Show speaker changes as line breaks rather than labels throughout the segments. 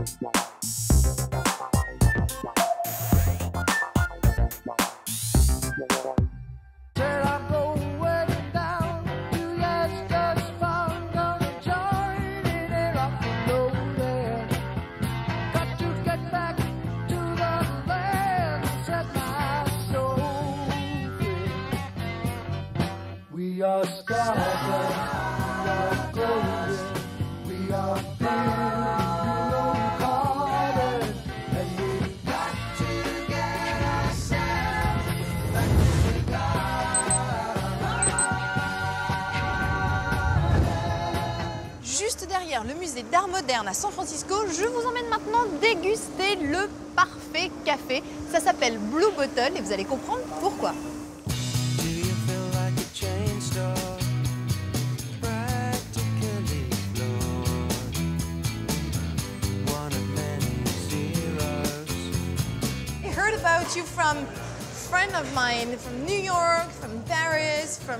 We are scattered, we are golden, we are blue-collar, and we've got to get ourselves back to the garden.
Juste derrière le musée d'art moderne à San Francisco, je vous emmène maintenant déguster le parfait café. Ça s'appelle Blue Bottle et vous allez comprendre pourquoi. About you from a friend of mine from New York, from Paris, from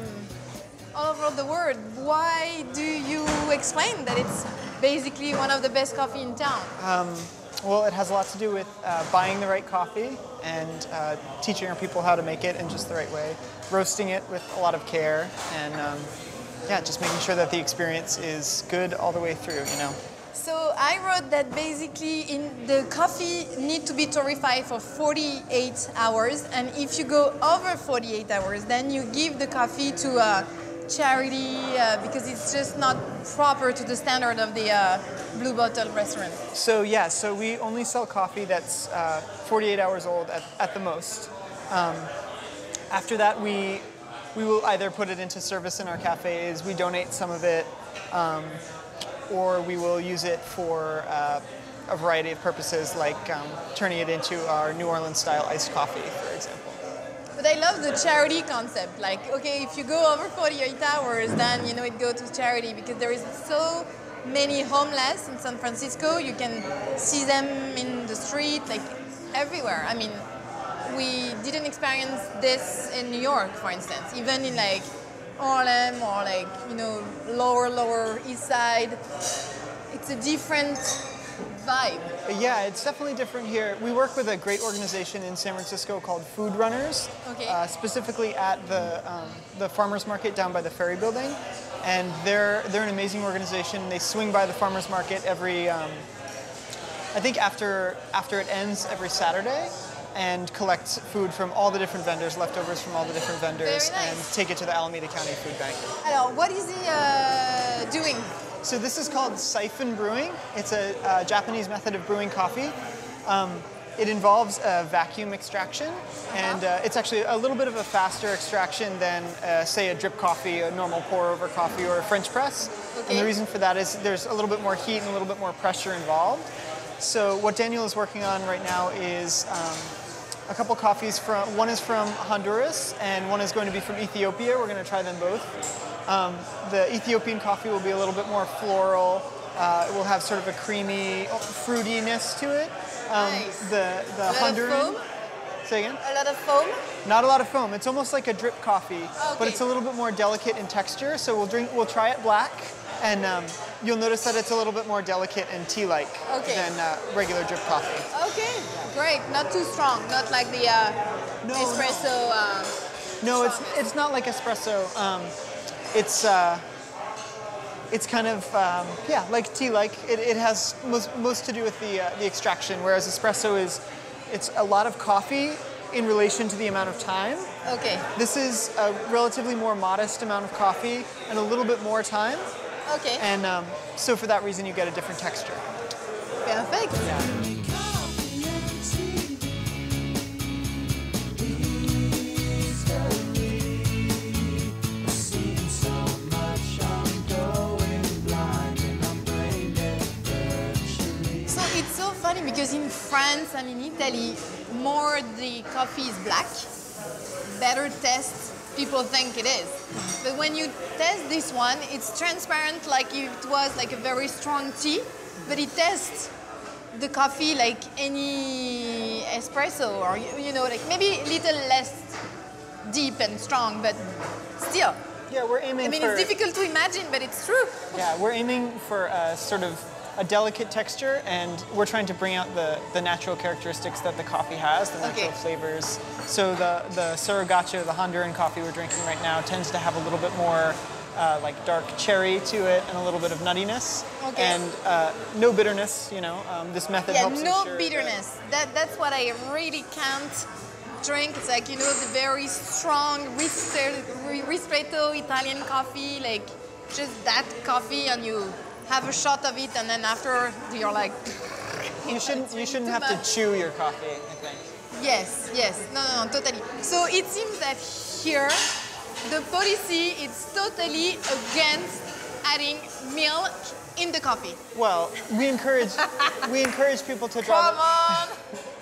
all over the world. Why do you explain that it's basically one of the best coffee in town?
Well, it has a lot to do with buying the right coffee and teaching our people how to make it in just the right way, roasting it with a lot of care, and yeah, just making sure that the experience is good all the way through, you know.
So I wrote that basically the coffee need to be torrefied for 48 hours, and if you go over 48 hours, then you give the coffee to a charity because it's just not proper to the standard of the Blue Bottle restaurant.
So yeah, so we only sell coffee that's 48 hours old at the most. After that, we will either put it into service in our cafes, we donate some of it, or we will use it for a variety of purposes, like turning it into our New Orleans-style iced coffee, for example.
But I love the charity concept. Like, okay, if you go over 48 hours, then, you know, it goes to charity, because there is so many homeless in San Francisco. You can see them in the street, like everywhere. I mean, we didn't experience this in New York, for instance, even in like Harlem or like, you know, lower east side. It's a different vibe.
Yeah, it's definitely different here. We work with a great organization in San Francisco called Food Runners,
okay.
Specifically at the farmers market down by the Ferry Building, and they're an amazing organization. They swing by the farmers market every, I think after it ends every Saturday, and collect food from all the different vendors, leftovers from all the different vendors,
Very nice.
And take it to the Alameda County Food Bank.
Alors, what is he doing?
So this is called siphon brewing. It's a Japanese method of brewing coffee. It involves a vacuum extraction, and it's actually a little bit of a faster extraction than, say, a drip coffee, a normal pour-over coffee, or a French press. Okay. And the reason for that is there's a little bit more heat and a little bit more pressure involved. So what Daniel is working on right now is a couple coffees one is from Honduras and one is going to be from Ethiopia. We're going to try them both. The Ethiopian coffee will be a little bit more floral. It will have sort of a creamy fruitiness to it.
Nice.
The Honduran.
Foam?
Say again?
A lot of foam?
Not a lot of foam. It's almost like a drip coffee,
okay.
But it's a little bit more delicate in texture. So we'll try it black, and you'll notice that it's a little bit more delicate and tea-like than regular drip coffee.
Okay, great. Not too strong. Not like the espresso.
No, it's not like espresso. It's kind of like tea-like. It has most to do with the extraction, whereas espresso it's a lot of coffee in relation to the amount of time.
Okay.
This is a relatively more modest amount of coffee and a little bit more time.
Okay.
And so for that reason, you get a different texture.
Perfect.
Yeah.
Because in France and in Italy, more the coffee is black, better taste people think it is. But when you test this one, it's transparent like it was like a very strong tea, but it tastes the coffee like any espresso, or you know, like maybe a little less deep and strong, but still.
Yeah, we're aiming
it's difficult to imagine, but it's true.
Yeah, we're aiming for a sort of a delicate texture, and we're trying to bring out the natural characteristics that the coffee has, the natural flavors. So the Surrogacho, the Honduran coffee we're drinking right now, tends to have a little bit more like dark cherry to it and a little bit of nuttiness. And no bitterness, you know. This method helps ensure
no bitterness. That's what I really can't drink. It's like, you know, the very strong ristretto Italian coffee, like just that coffee, and you have a shot of it, and then after you're like,
you shouldn't have to chew your coffee, I think.
Yes, no, totally. So it seems that here the policy is totally against adding milk in the coffee.
Well, we encourage people to try.
Come on.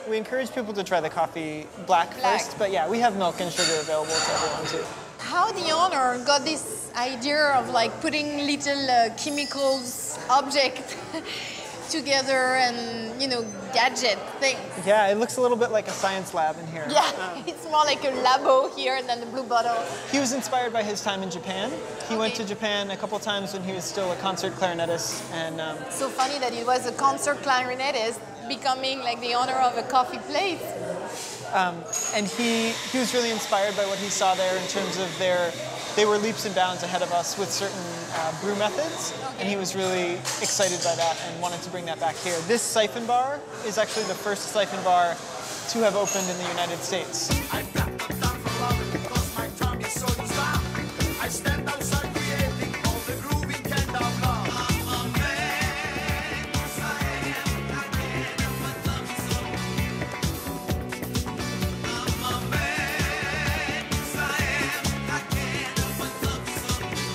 We encourage people to try the coffee black first, but yeah, we have milk and sugar available to everyone too.
How the owner got this idea of like putting little chemicals object together and, you know, gadget things.
Yeah, it looks a little bit like a science lab in here.
Yeah, it's more like a labo here than the blue bottle.
He was inspired by his time in Japan. He went to Japan a couple times when he was still a concert clarinetist, and
so funny that he was a concert clarinetist becoming like the owner of a coffee place.
And he was really inspired by what he saw there in terms of they were leaps and bounds ahead of us with certain brew methods, and he was really excited by that and wanted to bring that back here. This siphon bar is actually the first siphon bar to have opened in the United States.